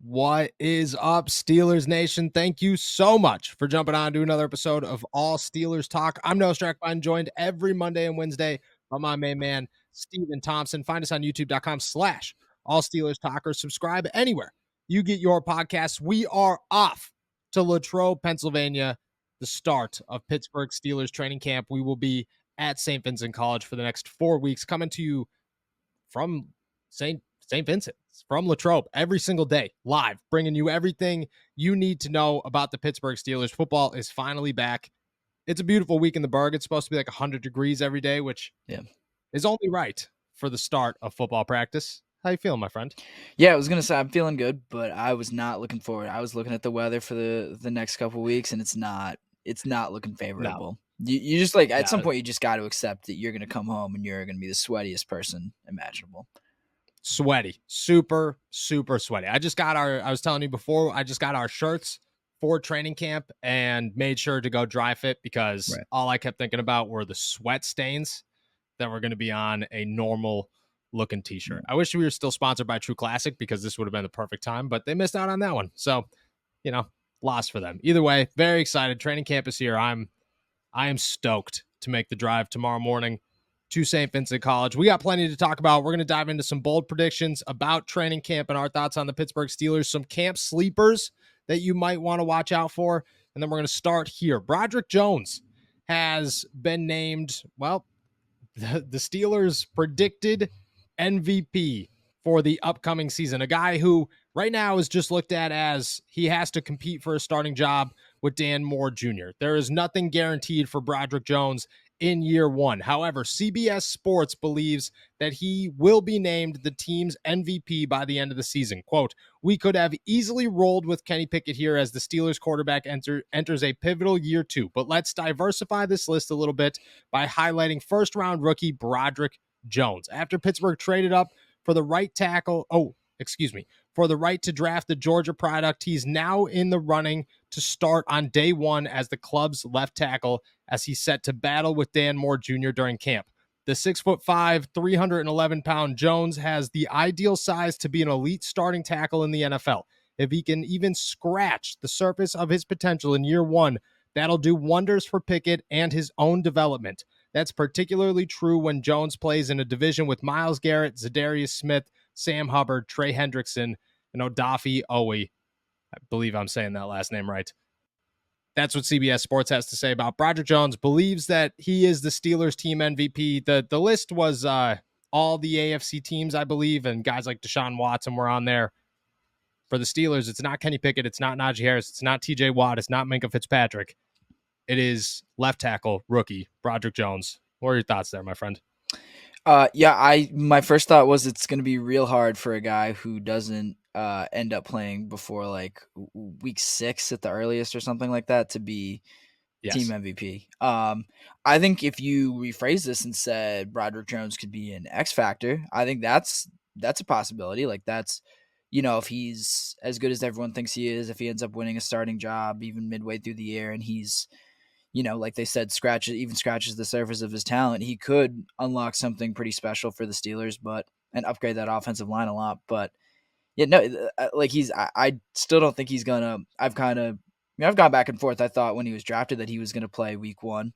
What is up, Steelers Nation? Thank you so much for jumping on to another episode of All Steelers Talk. I'm Noah Strackbine, joined every Monday and Wednesday by my main man, Steven Thompson. Find us on youtube.com/All Steelers Talk or subscribe anywhere you get your podcasts. We are off to Latrobe, Pennsylvania, the start of Pittsburgh Steelers training camp. We will be at St. Vincent College for the next 4 weeks, coming to you from St. Vincent, from Latrobe, every single day, live, bringing you everything you need to know about the Pittsburgh Steelers. Football is finally back. It's a beautiful week in the Burgh. It's supposed to be like 100 degrees every day, which is only right for the start of football practice. How you feeling, my friend? Yeah, I was gonna say I'm feeling good, but I was not looking forward. I was looking at the weather for the next couple of weeks, and it's not looking favorable. You just like at some point you just got to accept that you're gonna come home and you're gonna be the sweatiest person imaginable. Sweaty, super sweaty. I was telling you before, I just got our shirts for training camp and made sure to go dry fit because all I kept thinking about were the sweat stains that were going to be on a normal looking t-shirt. I wish we were still sponsored by True Classic because this would have been the perfect time, but they missed out on that one. So, loss for them. Either way, very excited. Training camp is here. I am stoked to make the drive tomorrow morning to St. Vincent College. We got plenty to talk about. We're going to dive into some bold predictions about training camp and our thoughts on the Pittsburgh Steelers, some camp sleepers that you might want to watch out for, and then we're going to start here. Broderick Jones has been named, the Steelers' predicted MVP for the upcoming season, a guy who right now is just looked at as he has to compete for a starting job with Dan Moore Jr. There is nothing guaranteed for Broderick Jones in year one. However, CBS Sports believes that he will be named the team's MVP by the end of the season. Quote, "We could have easily rolled with Kenny Pickett here as the Steelers quarterback enters a pivotal year two, but let's diversify this list a little bit by highlighting first-round rookie Broderick Jones. After Pittsburgh traded up for the right to draft the Georgia product, he's now in the running to start on day one as the club's left tackle as he's set to battle with Dan Moore Jr. during camp. The 6'5", 311-pound Jones has the ideal size to be an elite starting tackle in the NFL. If he can even scratch the surface of his potential in year one, that'll do wonders for Pickett and his own development. That's particularly true when Jones plays in a division with Myles Garrett, Zadarius Smith, Sam Hubbard, Trey Hendrickson, and Odafe Oweh. I believe I'm saying that last name right. That's what CBS Sports has to say about Broderick Jones. Believes that he is the Steelers team MVP. The list was all the AFC teams, I believe, and guys like Deshaun Watson were on there. For the Steelers, it's not Kenny Pickett, it's not Najee Harris, it's not TJ Watt, it's not Minkah Fitzpatrick. It is left tackle rookie Broderick Jones. What are your thoughts there, my friend? My first thought was it's going to be real hard for a guy who doesn't end up playing before like week 6 at the earliest or something like that to be team MVP. I think if you rephrase this and said Broderick Jones could be an X factor, I think that's a possibility. Like that's, if he's as good as everyone thinks he is, if he ends up winning a starting job even midway through the year and he's, like they said, scratches the surface of his talent, he could unlock something pretty special for the Steelers, and upgrade that offensive line a lot. But I still don't think he's gonna. I've gone back and forth. I thought when he was drafted that he was gonna play week 1,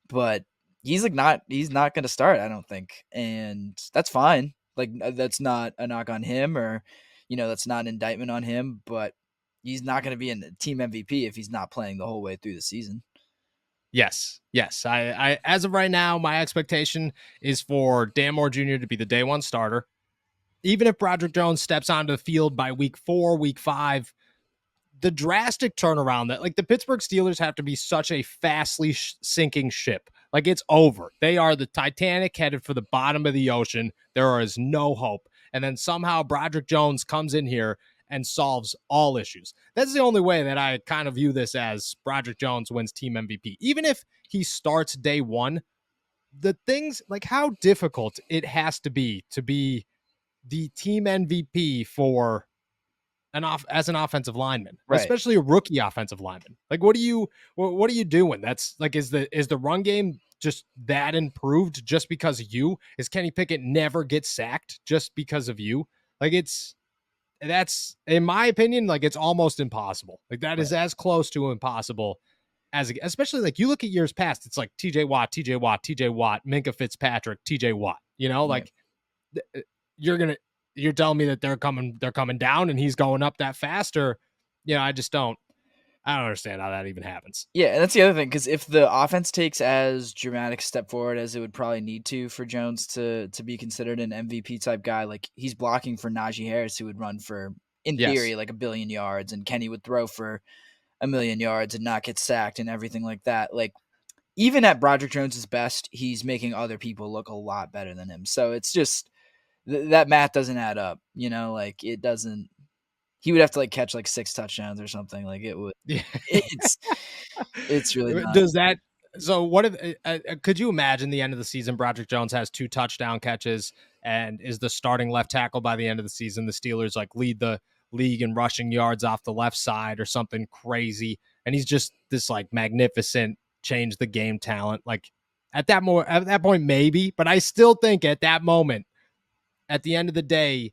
but he's not gonna start, I don't think, and that's fine. Like that's not a knock on him, or that's not an indictment on him, but he's not gonna be a team MVP if he's not playing the whole way through the season. Yes. I as of right now, my expectation is for Dan Moore Jr. to be the day one starter. Even if Broderick Jones steps onto the field by week 4, week 5, the drastic turnaround that like the Pittsburgh Steelers have to be such a fastly sinking ship. Like it's over. They are the Titanic headed for the bottom of the ocean. There is no hope. And then somehow Broderick Jones comes in here and solves all issues. That's the only way that I kind of view this as Broderick Jones wins team MVP. Even if he starts day one, the things like how difficult it has to be the team MVP for as an offensive lineman, right? Especially a rookie offensive lineman. Like, what are you doing? That's like, is the run game just that improved just because of you? Is Kenny Pickett never get sacked just because of you? Like that's, in my opinion, like it's almost impossible. Like that is as close to impossible as, especially like you look at years past, it's like TJ Watt, TJ Watt, TJ Watt, Minka Fitzpatrick, TJ Watt, like you're telling me that they're coming down and he's going up that faster. I don't understand how that even happens. Yeah, and that's the other thing, because if the offense takes as dramatic a step forward as it would probably need to for Jones to be considered an MVP type guy, like he's blocking for Najee Harris, who would run for, in theory, like 1,000,000,000 yards, and Kenny would throw for 1,000,000 yards and not get sacked and everything like that. Like even at Broderick Jones's best, he's making other people look a lot better than him. So it's just that math doesn't add up. Like it doesn't. He would have to like catch like 6 touchdowns or something. Like it would. Yeah. It's really not. Does that? So what if? Could you imagine the end of the season? Broderick Jones has 2 touchdown catches and is the starting left tackle by the end of the season. The Steelers like lead the league in rushing yards off the left side or something crazy, and he's just this like magnificent change the game talent. Like at that point maybe, but I still think at that moment, at the end of the day,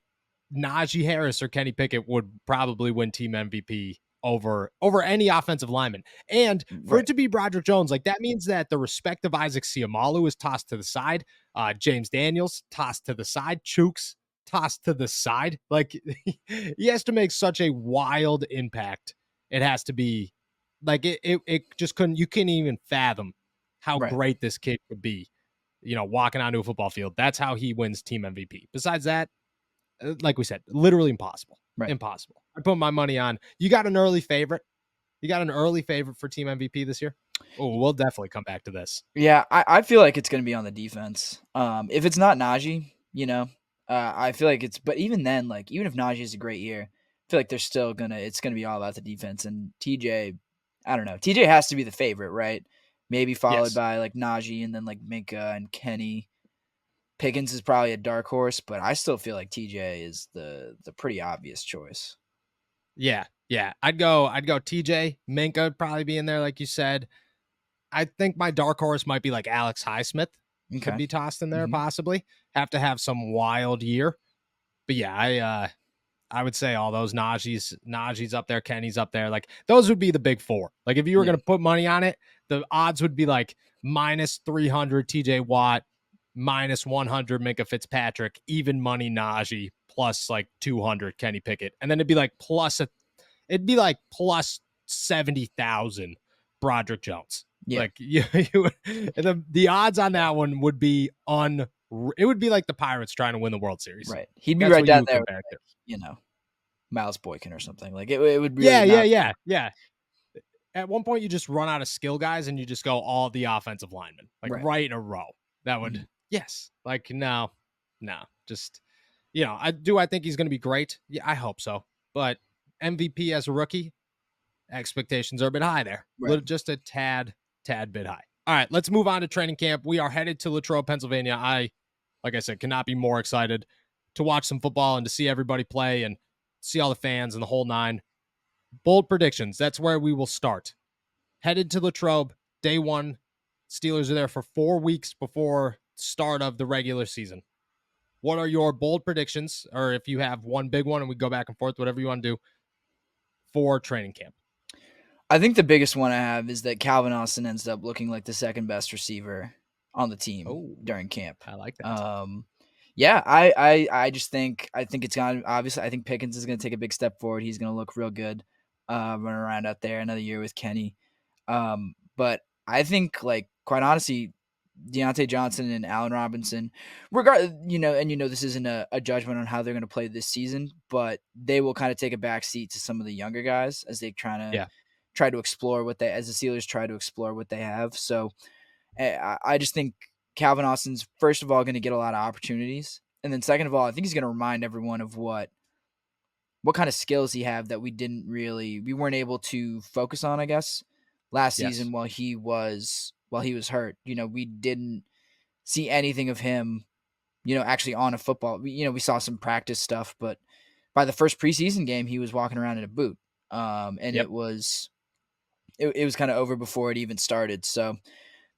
Najee Harris or Kenny Pickett would probably win team MVP over any offensive lineman. And for it to be Broderick Jones, like that means that the respect of Isaac Seumalo is tossed to the side. James Daniels tossed to the side. Chooks tossed to the side. Like he has to make such a wild impact. It has to be like it just couldn't, you can't even fathom how great this kid could be, walking onto a football field. That's how he wins team MVP. Besides that, like we said, literally impossible. Impossible. I put my money on. You got an early favorite. You got an early favorite for team MVP this year? Oh, we'll definitely come back to this. Yeah, I feel like it's going to be on the defense. If it's not Najee, I feel like it's. But even then, like even if Najee is a great year, I feel like it's gonna be all about the defense. And TJ, I don't know. TJ has to be the favorite, right? Maybe followed by like Najee and then like Minka and Kenny. Pickens is probably a dark horse, but I still feel like TJ is the pretty obvious choice. Yeah. I'd go TJ. Minka would probably be in there, like you said. I think my dark horse might be like Alex Highsmith. Could be tossed in there, possibly. Have to have some wild year. But yeah, I would say all those Najee's up there, Kenny's up there. Like those would be the big 4. Like if you were going to put money on it, the odds would be like minus 300 TJ Watt, minus 100 Minka Fitzpatrick, even money Najee, plus like 200 Kenny Pickett. And then it'd be like plus 70,000 Broderick Jones. Yeah. Like the odds on that one would be it would be like the Pirates trying to win the World Series. Right. He'd be right down there with, Miles Boykin or something. Like it would really Yeah. At one point you just run out of skill guys and you just go all the offensive linemen, like right in a row. That would yes. Like no. Just I think he's going to be great. Yeah, I hope so. But MVP as a rookie, expectations are a bit high there. Just a tad bit high. All right, let's move on to training camp. We are headed to Latrobe, Pennsylvania. Like I said, cannot be more excited to watch some football and to see everybody play and see all the fans and the whole 9. Bold predictions. That's where we will start. Headed to Latrobe, day 1. Steelers are there for 4 weeks before start of the regular season. What are your bold predictions? Or if you have one big one and we go back and forth, whatever you want to do for training camp. I think the biggest one I have is that Calvin Austin ends up looking like the second best receiver on the team during camp. I like that. Yeah, I just think it's gonna obviously. I think Pickens is gonna take a big step forward. He's gonna look real good, running around out there another year with Kenny. But I think, like, quite honestly, Deontay Johnson and Allen Robinson, this isn't a judgment on how they're going to play this season, but they will kind of take a back seat to some of the younger guys as they try to explore as the Steelers try to explore what they have. So I just think Calvin Austin's, first of all, going to get a lot of opportunities. And then second of all, I think he's going to remind everyone of what kind of skills he have that we weren't able to focus on, I guess, last season while he was hurt. We didn't see anything of him, actually on a football. We saw some practice stuff, but by the first preseason game, he was walking around in a boot. It was kind of over before it even started. So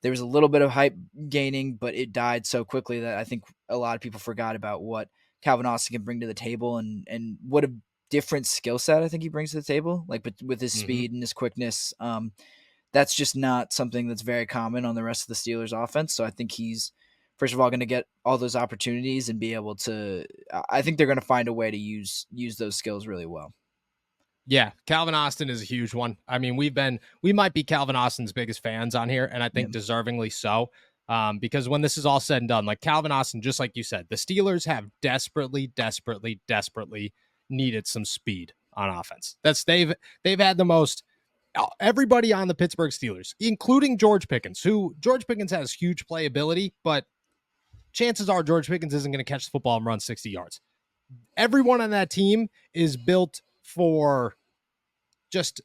there was a little bit of hype gaining, but it died so quickly that I think a lot of people forgot about what Calvin Austin can bring to the table and would have different skill set I think he brings to the table, like with his speed and his quickness. That's just not something that's very common on the rest of the Steelers offense. So I think he's, first of all, going to get all those opportunities and be able to, I think they're going to find a way to use those skills really well. Yeah, Calvin Austin is a huge one. I mean, we might be Calvin Austin's biggest fans on here, and I think deservingly so. Because when this is all said and done, like Calvin Austin, just like you said, the Steelers have desperately needed some speed on offense. They've had the most. Everybody on the Pittsburgh Steelers, including George Pickens, who George Pickens has huge playability, but chances are George Pickens isn't going to catch the football and run 60 yards. Everyone on that team is built for just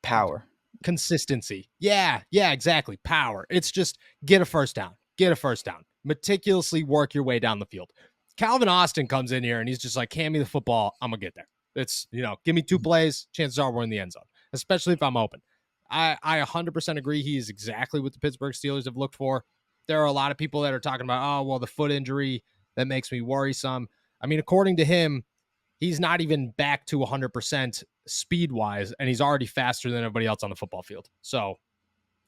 power, consistency. Yeah, exactly. Power. It's just get a first down, meticulously work your way down the field. Calvin Austin comes in here and he's just like, hand me the football, I'm gonna get there. It's, give me 2 plays, chances are we're in the end zone, especially if I'm open. I 100% agree. He's exactly what the Pittsburgh Steelers have looked for. There are a lot of people that are talking about, oh, well, the foot injury, that makes me worrisome. I mean, according to him, he's not even back to 100% speed-wise, and he's already faster than everybody else on the football field. So,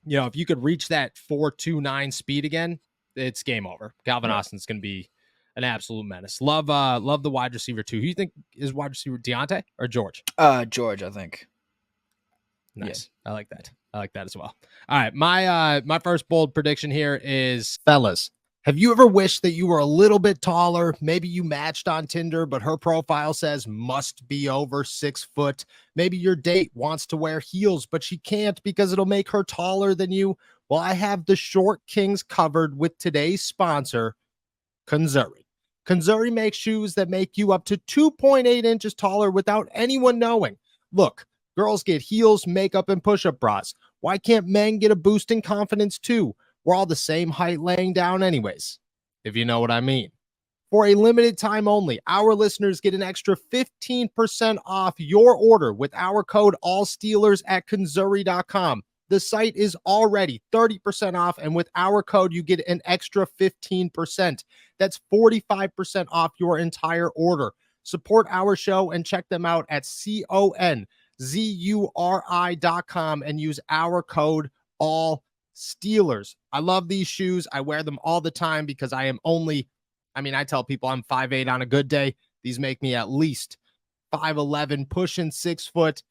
if you could reach that 4.29 speed again, it's game over. Calvin Austin's going to be an absolute menace. Love the wide receiver, too. Who do you think is wide receiver, Deontay or George? George, I think. Nice. Yeah. I like that. I like that as well. All right, my first bold prediction here is, fellas, have you ever wished that you were a little bit taller? Maybe you matched on Tinder, but her profile says must be over 6 foot. Maybe your date wants to wear heels, but she can't because it'll make her taller than you. Well, I have the short kings covered with today's sponsor, Kunzuri. Kunzuri makes shoes that make you up to 2.8 inches taller without anyone knowing. Look, girls get heels, makeup, and push-up bras. Why can't men get a boost in confidence too? We're all the same height laying down anyways, if you know what I mean. For a limited time only, our listeners get an extra 15% off your order with our code ALLSTEELERS at Kunzuri.com. The site is already 30% off, and with our code, you get an extra 15%. That's 45% off your entire order. Support our show and check them out at CONZURI.com and use our code ALLSTEELERS. I love these shoes. I wear them all the time because I tell people I'm 5'8" on a good day. These make me at least 5'11", pushing 6 foot.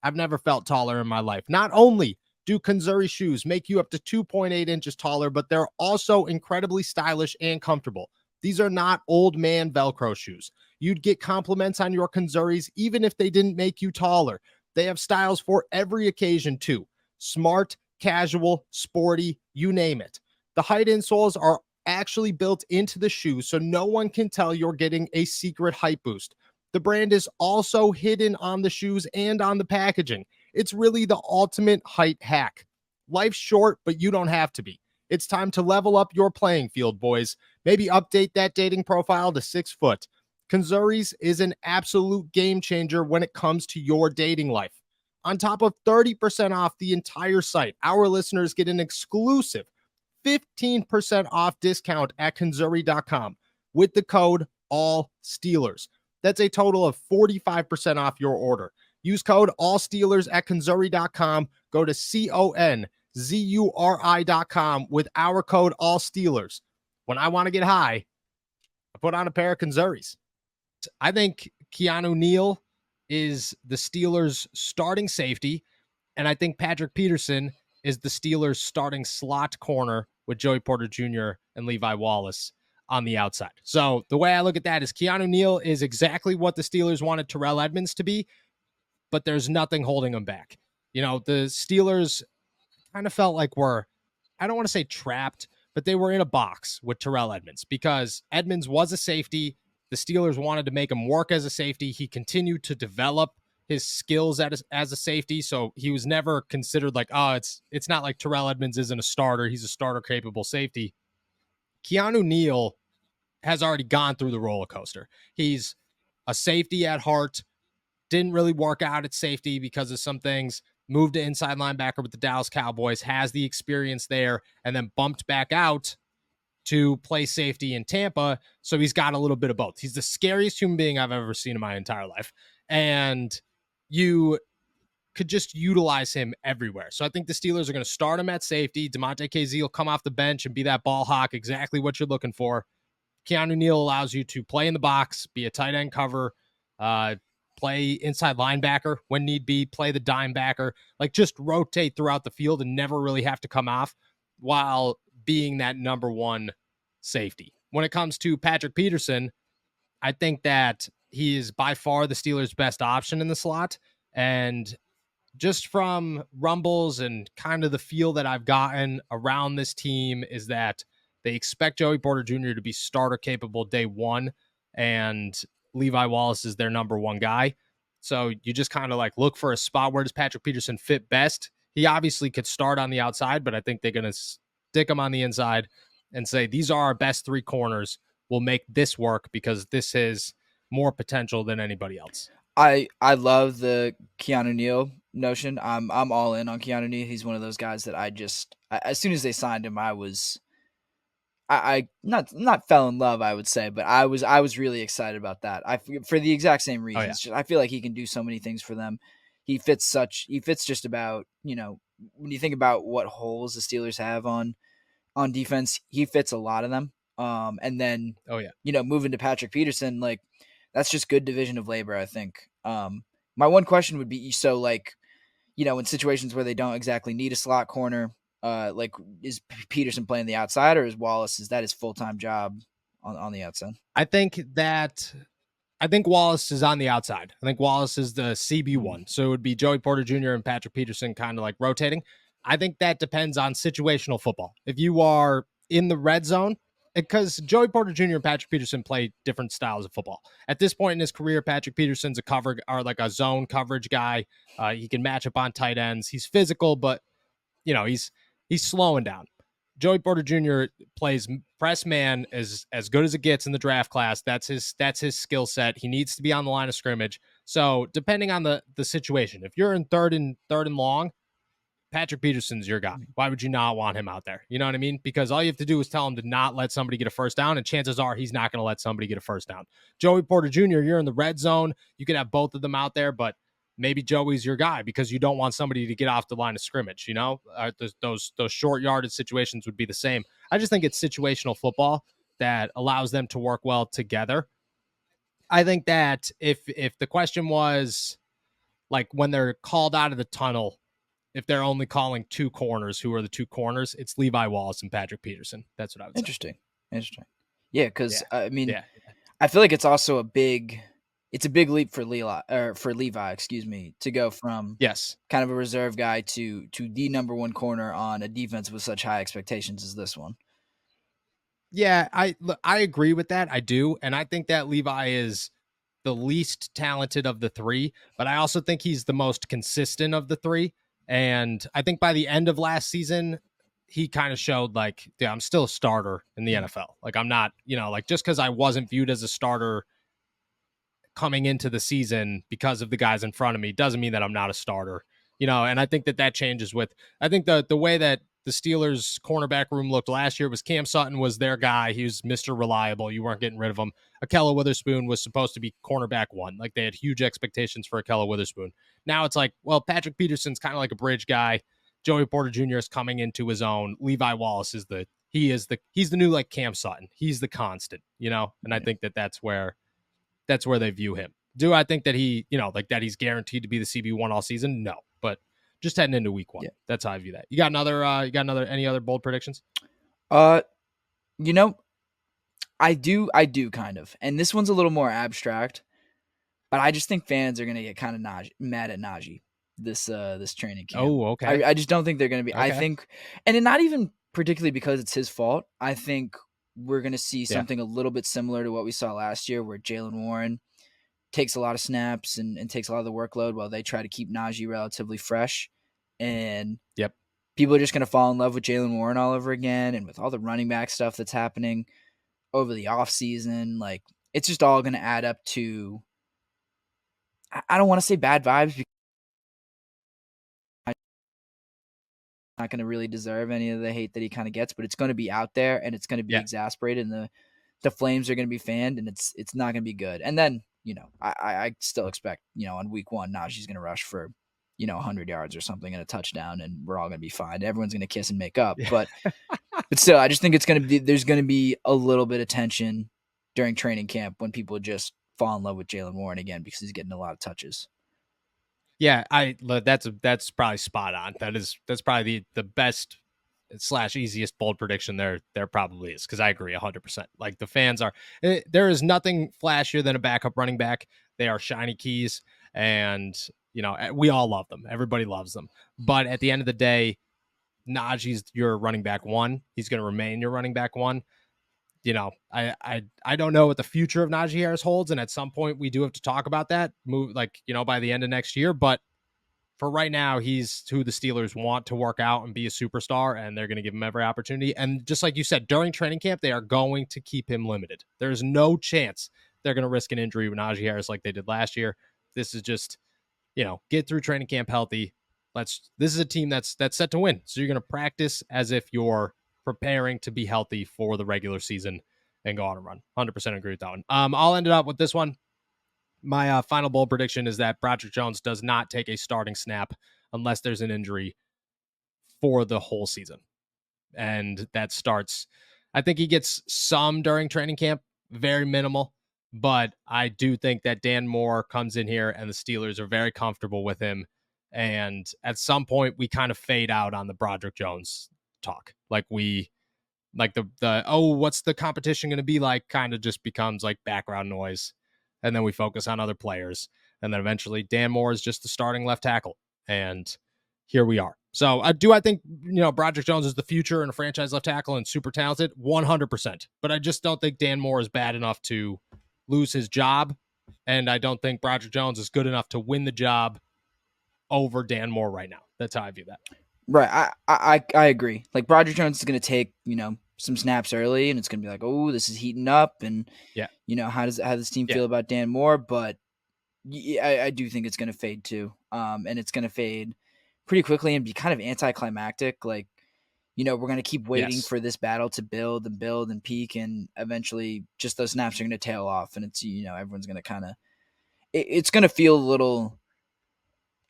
I've never felt taller in my life. Not only do Kunzuri shoes make you up to 2.8 inches taller, but they're also incredibly stylish and comfortable. These are not old man Velcro shoes. You'd get compliments on your Kunzuris even if they didn't make you taller. They have styles for every occasion too. Smart, casual, sporty, you name it. The height insoles are actually built into the shoe, so no one can tell you're getting a secret height boost. The brand is also hidden on the shoes and on the packaging. It's really the ultimate height hack. Life's short, but you don't have to be. It's time to level up your playing field, boys. Maybe update that dating profile to 6 foot. Kunzuri's is an absolute game changer when it comes to your dating life. On top of 30% off the entire site, our listeners get an exclusive 15% off discount at Kunzuri.com with the code ALLSTEELERS. That's a total of 45% off your order. Use code ALLSTEELERS at Kunzuri.com. Go to CONZURI.com with our code ALLSTEELERS. When I want to get high, I put on a pair of Kunzuris. I think Keanu Neal is the Steelers' starting safety, and I think Patrick Peterson is the Steelers' starting slot corner with Joey Porter Jr. and Levi Wallace on the outside. So the way I look at that is Keanu Neal is exactly what the Steelers wanted Terrell Edmunds to be, but there's nothing holding him back. The Steelers kind of felt like I don't want to say trapped, but they were in a box with Terrell Edmunds because Edmunds was a safety. The Steelers wanted to make him work as a safety. He continued to develop his skills as a safety, so he was never considered like, it's not like Terrell Edmunds isn't a starter. He's a starter-capable safety. Keanu Neal has already gone through the roller coaster. He's a safety at heart, didn't really work out at safety because of some things, moved to inside linebacker with the Dallas Cowboys, has the experience there, and then bumped back out to play safety in Tampa. So he's got a little bit of both. He's the scariest human being I've ever seen in my entire life. and you could just utilize him everywhere. So I think the Steelers are going to start him at safety. DeMonte Casey will come off the bench and be that ball hawk, exactly what you're looking for. Keanu Neal allows you to play in the box, be a tight end cover, play inside linebacker when need be, play the dime backer, like just rotate throughout the field and never really have to come off while being that number one safety. When it comes to Patrick Peterson, I think that he is by far the Steelers' best option in the slot. And just from rumbles and kind of the feel that I've gotten around this team is that they expect Joey Porter Jr. to be starter capable day one, and Levi Wallace is their number one guy. So you just kind of like look for a spot. Where does Patrick Peterson fit best? He obviously could start on the outside, but I think they're going to stick him on the inside and say, these are our best three corners. We'll make this work because this is more potential than anybody else. I love the Keanu Neal notion. I'm all in on Keanu Neal. He's one of those guys that as soon as they signed him, I not fell in love, I would say, but I was really excited about that. For the exact same reasons. Oh, yeah. I feel like he can do so many things for them. He fits just about, when you think about what holes the Steelers have on defense, he fits a lot of them. And then, oh yeah, moving to Patrick Peterson, like that's just good division of labor, I think. My one question would be, so like, in situations where they don't exactly need a slot corner, like is Peterson playing the outside, or is that his full-time job on the outside? I think Wallace is on the outside. I think Wallace is the CB1. So it would be Joey Porter Jr. and Patrick Peterson kind of like rotating. I think that depends on situational football. If you are in the red zone, because Joey Porter Jr. and Patrick Peterson play different styles of football. At this point in his career, Patrick Peterson's a zone coverage guy. He can match up on tight ends. He's physical, but he's slowing down. Joey Porter Jr. plays press man as good as it gets in the draft class. That's his skill set. He needs to be on the line of scrimmage. So depending on the situation, if you're in third and long, Patrick Peterson's your guy. Why would you not want him out there? You know what I mean? Because all you have to do is tell him to not let somebody get a first down, and chances are he's not going to let somebody get a first down. Joey Porter Jr., you're in the red zone. You can have both of them out there, but maybe Joey's your guy because you don't want somebody to get off the line of scrimmage. Those short yardage situations would be the same. I just think it's situational football that allows them to work well together. I think that if the question was like when they're called out of the tunnel, if they're only calling two corners, who are the two corners? It's Levi Wallace and Patrick Peterson. That's what I would say. Interesting. Yeah, because yeah. I feel like it's also a big leap for Levi, to go from kind of a reserve guy to the number one corner on a defense with such high expectations as this one. Yeah, I agree with that. I do. And I think that Levi is the least talented of the three, but I also think he's the most consistent of the three. And I think by the end of last season, he kind of showed like, yeah, I'm still a starter in the NFL. Like I'm not, just because I wasn't viewed as a starter coming into the season because of the guys in front of me doesn't mean that I'm not a starter, and I think that changes I think the way that the Steelers cornerback room looked last year was Cam Sutton was their guy. He was Mr. Reliable. You weren't getting rid of him. Ahkello Witherspoon was supposed to be cornerback one. Like they had huge expectations for Ahkello Witherspoon. Now it's like, well, Patrick Peterson's kind of like a bridge guy. Joey Porter Jr. is coming into his own. Levi Wallace is he's the new like Cam Sutton. He's the constant, and I think that's where they view him. Do I think that that he's guaranteed to be the CB1 all season? No, but just heading into week one. Yeah. That's how I view that. You got any other bold predictions? I do kind of. And this one's a little more abstract, but I just think fans are going to get kind of mad at Najee this training camp. Oh, okay. I just don't think they're going to be. Okay. I think, and not even particularly because it's his fault. I think we're going to see something a little bit similar to what we saw last year where Jaylen Warren takes a lot of snaps and takes a lot of the workload while they try to keep Najee relatively fresh. And people are just going to fall in love with Jaylen Warren all over again. And with all the running back stuff that's happening over the offseason, like it's just all going to add up to, I don't want to say bad vibes because I'm not going to really deserve any of the hate that he kind of gets, but it's going to be out there and it's going to be exasperated and the flames are going to be fanned and it's not going to be good. And then, I still expect, on week 1, Najee's going to rush for, 100 yards or something and a touchdown, and we're all going to be fine. Everyone's going to kiss and make up. But still, I just think there's going to be a little bit of tension during training camp when people just fall in love with Jaylen Warren again because he's getting a lot of touches. Yeah, that's probably spot on. That's probably the best / easiest bold prediction there probably is, because I agree 100%. Like, the fans are, there is nothing flashier than a backup running back. They are shiny keys, and we all love them. Everybody loves them. But at the end of the day, Najee's your running back 1. He's going to remain your running back 1. I don't know what the future of Najee Harris holds, and at some point we do have to talk about that by the end of next year. But for right now, he's who the Steelers want to work out and be a superstar, and they're going to give him every opportunity. And just like you said, during training camp, they are going to keep him limited. There's no chance they're going to risk an injury with Najee Harris like they did last year. This is just, get through training camp healthy. This is a team that's set to win. So you're going to practice as if you're preparing to be healthy for the regular season and go on a run. 100% agree with that one. I'll end it up with this one. My final bold prediction is that Broderick Jones does not take a starting snap unless there's an injury for the whole season. And that starts, I think he gets some during training camp, very minimal. But I do think that Dan Moore comes in here and the Steelers are very comfortable with him. And at some point, we kind of fade out on the Broderick Jones talk. What's the competition going to be like, kind of just becomes like background noise. And then we focus on other players. And then eventually Dan Moore is just the starting left tackle. And here we are. So I think, Broderick Jones is the future and a franchise left tackle and super talented, 100%. But I just don't think Dan Moore is bad enough to lose his job. And I don't think Broderick Jones is good enough to win the job over Dan Moore right now. That's how I view that. Right. I agree. Like, Broderick Jones is going to take, some snaps early, and it's going to be like, oh, this is heating up. And, how does this team feel about Dan Moore? But I do think it's going to fade too. And it's going to fade pretty quickly and be kind of anticlimactic. Like, we're going to keep waiting for this battle to build and peak. And eventually just those snaps are going to tail off. And it's, everyone's going to kind of, it's going to feel a little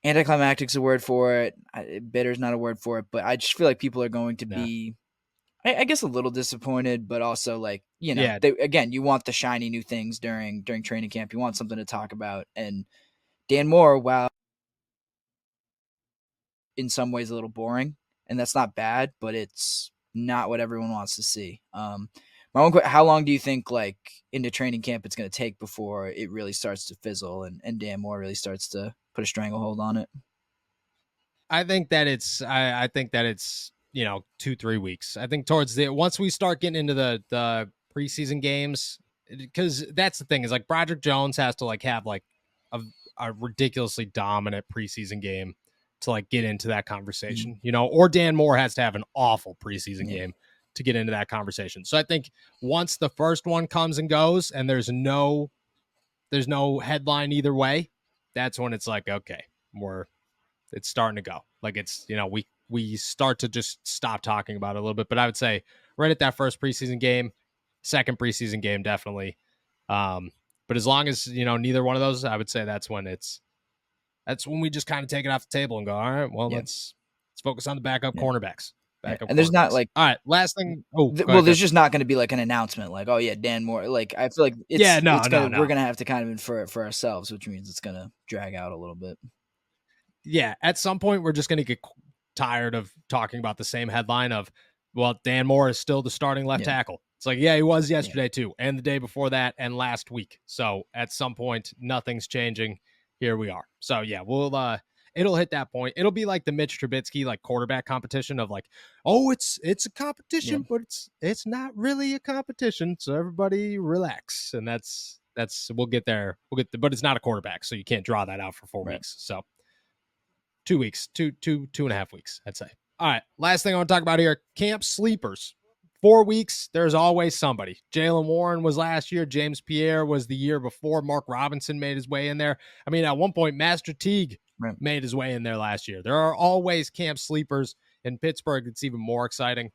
anticlimactic's a word for it. Bitter's not a word for it. But I just feel like people are going to be, I guess, a little disappointed, but also like, again, you want the shiny new things during training camp. You want something to talk about. And Dan Moore, while in some ways a little boring, and that's not bad, but it's not what everyone wants to see. My own question, how long do you think, like, into training camp it's going to take before it really starts to fizzle and Dan Moore really starts to put a stranglehold on it? I think that it's 2-3 weeks. I think once we start getting into the preseason games, because that's the thing, is like Broderick Jones has to like have like a ridiculously dominant preseason game to like get into that conversation, or Dan Moore has to have an awful preseason game to get into that conversation. So I think once the first one comes and goes and there's no headline either way, that's when it's like, okay, it's starting to go. Like, it's, we start to just stop talking about it a little bit. But I would say right at that first preseason game, second preseason game, definitely. But as long as, neither one of those, I would say that's when we just kind of take it off the table and go, all right, well, let's focus on the backup cornerbacks. And there's not like, all right, last thing. There's just not going to be like an announcement like, oh yeah, Dan Moore. Like, I feel like we're going to have to kind of infer it for ourselves, which means it's going to drag out a little bit. Yeah, at some point we're just going to get tired of talking about the same headline of, well, Dan Moore is still the starting left tackle. It's like, yeah, he was yesterday too, and the day before that, and last week. So at some point, nothing's changing. Here we are. So yeah, it'll hit that point. It'll be like the Mitch Trubisky like quarterback competition of like, oh, it's a competition, but it's not really a competition. So everybody relax, and that's we'll get there. But it's not a quarterback, so you can't draw that out for 4 weeks. So 2 weeks, 2.5 weeks, I'd say. All right, last thing I want to talk about here, camp sleepers. 4 weeks, there's always somebody. Jaylen Warren was last year. James Pierre was the year before. Mark Robinson made his way in there. I mean, at one point, Master Teague made his way in there last year. There are always camp sleepers. In Pittsburgh, it's even more exciting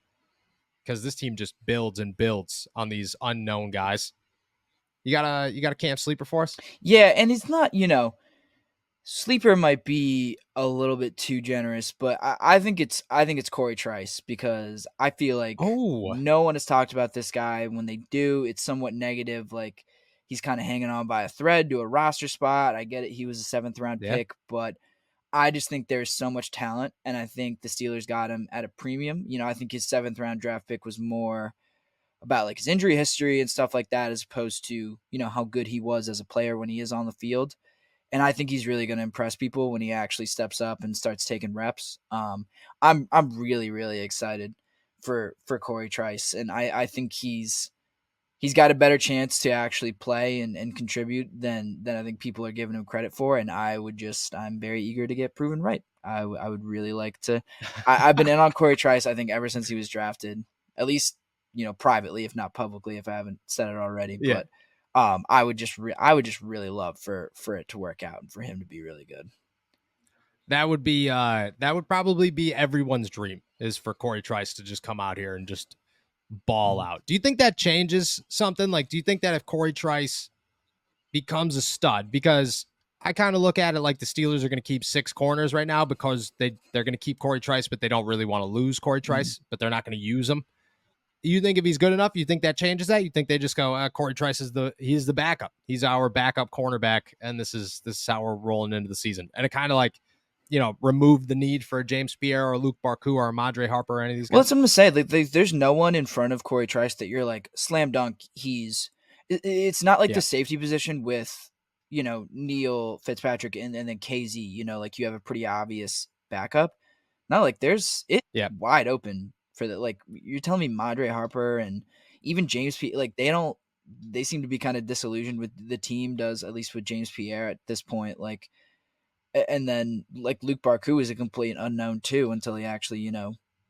because this team just builds and builds on these unknown guys. You got a camp sleeper for us? Yeah, and it's not, sleeper might be a little bit too generous, but I think it's Corey Trice because I feel like Oh, no one has talked about this guy. When they do, it's somewhat negative. Like he's kind of hanging on by a thread to a roster spot. I get it. He was a 7th round yeah, pick, but I just think there's so much talent, and I think the Steelers got him at a premium. I think his 7th round draft pick was more about like his injury history and stuff like that, as opposed to how good he was as a player when he is on the field. And I think he's really going to impress people when he actually steps up and starts taking reps. I'm really really excited for Corey Trice, and I think he's got a better chance to actually play and contribute than I think people are giving him credit for. And I'm very eager to get proven right. I would really like to. I've been in on Corey Trice, I think, ever since he was drafted, at least, privately, if not publicly, if I haven't said it already. yeah. But I would just really love for it to work out and for him to be really good. That would probably be everyone's dream, is for Corey Trice to just come out here and just ball out. Do you think that changes something? Like, do you think that if Corey Trice becomes a stud, because I kind of look at it like the Steelers are going to keep 6 corners right now because they're going to keep Corey Trice, but they don't really want to lose Corey Trice, but they're not going to use him. You think if he's good enough, you think that changes that? You think they just go, Corey Trice he's the backup. He's our backup cornerback, and this is how we're rolling into the season. And it kind of like, removed the need for James Pierre or Luke Barku or Madre Harper or any of these guys. Well, that's what I'm gonna say. Like, there's no one in front of Corey Trice that you're like slam dunk. It's not like the safety position with Neil Fitzpatrick and then KZ. Like you have a pretty obvious backup. Not like it's wide open for the, like, you're telling me Madre Harper and even James P. Like they seem to be kind of disillusioned with the team, does, at least with James Pierre at this point. Like, and then like Luke Barku is a complete unknown too until he actually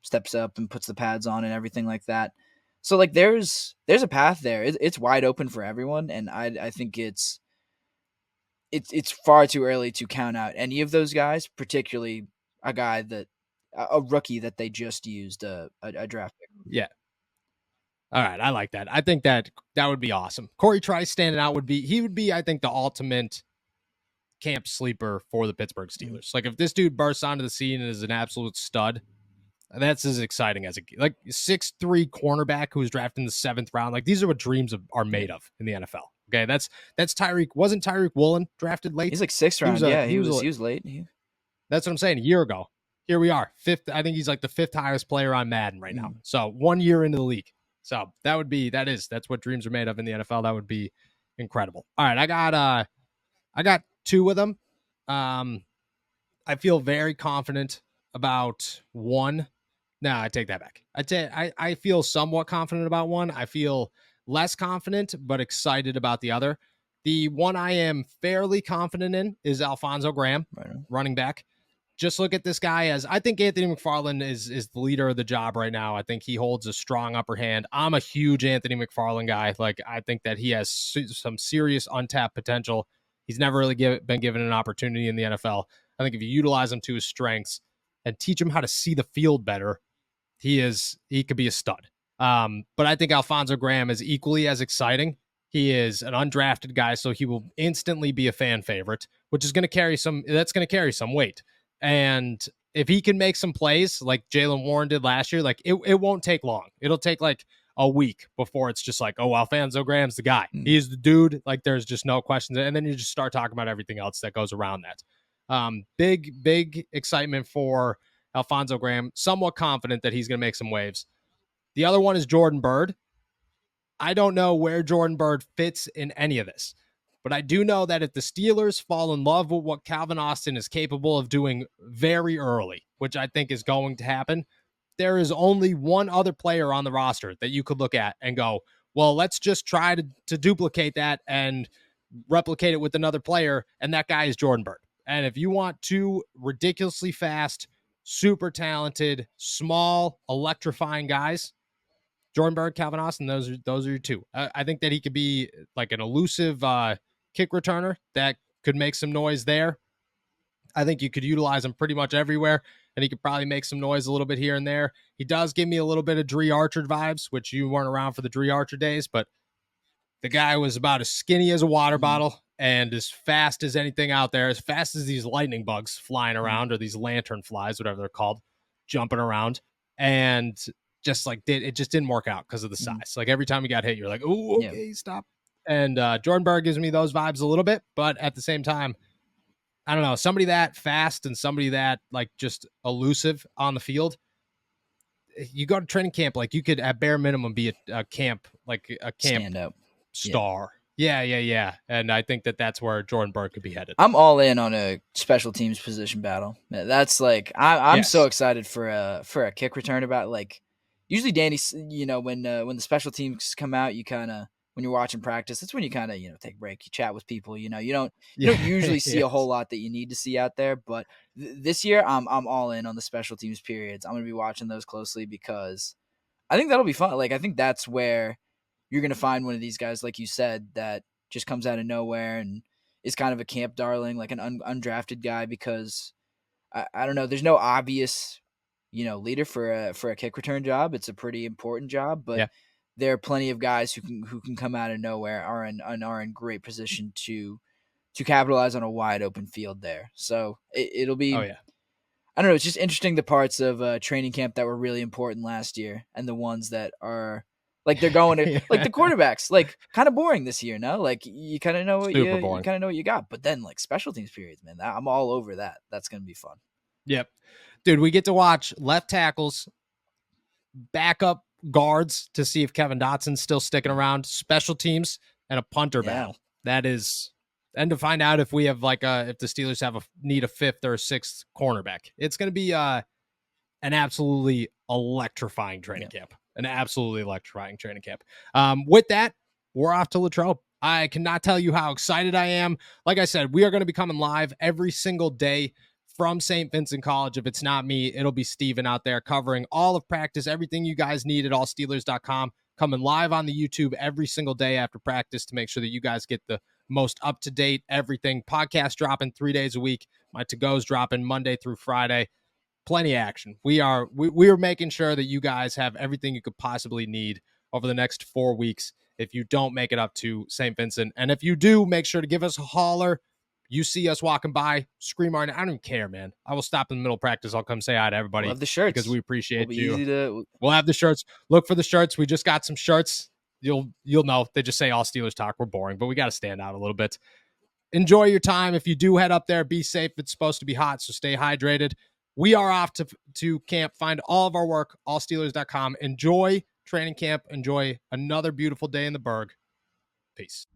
steps up and puts the pads on and everything like that. So like there's a path there. It's wide open for everyone, and I think it's far too early to count out any of those guys, particularly a rookie that they just used a draft pick. Yeah. All right, I like that. I think that would be awesome. Corey Trice standing out would be, I think, the ultimate camp sleeper for the Pittsburgh Steelers. Like if this dude bursts onto the scene and is an absolute stud, that's as exciting as 6'3" cornerback who was drafted in the 7th round. Like these are what dreams are made of in the NFL. Okay, that's Tyreek. Wasn't Tyreek Woolen drafted late? He's like 6th round. He was late. That's what I'm saying. A year ago. Here we are, 5th. I think he's like the 5th highest player on Madden right now. So 1 year into the league. So that's what dreams are made of in the NFL. That would be incredible. All right, I got 2 of them. I feel very confident about one. No, I take that back. I feel somewhat confident about one. I feel less confident, but excited about the other. The one I am fairly confident in is Alfonso Graham, running back. Just look at this guy as, I think Anthony McFarland is the leader of the job right now. I think he holds a strong upper hand. I'm a huge Anthony McFarland guy. Like, I think that he has some serious untapped potential. He's never really been given an opportunity in the NFL. I think if you utilize him to his strengths and teach him how to see the field better, he could be a stud. But I think Alfonso Graham is equally as exciting. He is an undrafted guy, so he will instantly be a fan favorite, which is going to carry some weight. And if he can make some plays like Jaylen Warren did last year, like it won't take long. It'll take like a week before it's just like, oh, Alfonso Graham's the guy. He's the dude. Like there's just no questions. And then you just start talking about everything else that goes around that. Big excitement for Alfonso Graham. Somewhat confident that he's going to make some waves. The other one is Jordan Byrd. I don't know where Jordan Byrd fits in any of this, but I do know that if the Steelers fall in love with what Calvin Austin is capable of doing very early, which I think is going to happen, there is only one other player on the roster that you could look at and go, well, let's just try to duplicate that and replicate it with another player, and that guy is Jordan Byrd. And if you want 2 ridiculously fast, super talented, small, electrifying guys, Jordan Byrd, Calvin Austin, those are your 2. I think that he could be like an elusive kick returner that could make some noise there. I think you could utilize him pretty much everywhere, and he could probably make some noise a little bit here and there. He does give me a little bit of Dree Archer vibes, which you weren't around for the Dree Archer days, but The guy was about as skinny as a water bottle and as fast as anything out there, as fast as these lightning bugs flying around or these lantern flies, whatever they're called, jumping around. And just like it just didn't work out because of the size. Like every time he got hit, you're like, oh, okay, stop. And Jordan Berg gives me those vibes a little bit, but at the same time, I don't know, somebody that fast and somebody that like just elusive on the field. You go to training camp, like you could at bare minimum be a camp, like a camp stand up star. Yeah. And I think that's where Jordan Berg could be headed. I'm all in on a special teams position battle. That's like I'm so excited for a kick return about like usually Danny, when the special teams come out, you kind of when you're watching practice, that's when you kind of take a break, you chat with people. You don't usually see a whole lot that you need to see out there, but this year I'm all in on the special teams periods. I'm gonna be watching those closely because I think that'll be fun. Like I think that's where you're going to find one of these guys, like you said, that just comes out of nowhere and is kind of a camp darling, like an undrafted guy, because I don't know. There's no obvious, leader for a kick return job. It's a pretty important job, but there are plenty of guys who can come out of nowhere are in great position to capitalize on a wide open field there. So it'll be. Oh yeah. I don't know. It's just interesting the parts of training camp that were really important last year and the ones that are like they're going to like the quarterbacks, like kind of boring this year. No, like you kind of know what you kind of know what you got, but then like special teams periods, man, I'm all over that. That's going to be fun. Yep. Dude, we get to watch left tackles, backup guards to see if Kevin Dotson's still sticking around, special teams, and a punter battle. That is, and to find out if we have if the Steelers need a fifth or a sixth cornerback. It's going to be an absolutely electrifying training camp. An absolutely electrifying training camp. With that, we're off to Latrobe. I cannot tell you how excited I am. Like I said, we are going to be coming live every single day from St. Vincent College. If it's not me, it'll be Steven out there covering all of practice, everything you guys need at allsteelers.com. Coming live on the YouTube every single day after practice to make sure that you guys get the most up-to-date everything. Podcast dropping 3 days a week. My to-go's dropping Monday through Friday. Plenty of action. We are making sure that you guys have everything you could possibly need over the next 4 weeks if you don't make it up to St. Vincent. And if you do, make sure to give us a holler. You see us walking by, scream our name. I don't even care, man. I will stop in the middle of practice. I'll come say hi to everybody. We'll have the shirts because we appreciate you. We'll have the shirts. Look for the shirts. We just got some shirts. You'll know. They just say all Steelers talk. We're boring, but we got to stand out a little bit. Enjoy your time. If you do head up there, be safe. It's supposed to be hot, so stay hydrated. We are off to camp. Find all of our work, allsteelers.com. Enjoy training camp. Enjoy another beautiful day in the Berg. Peace.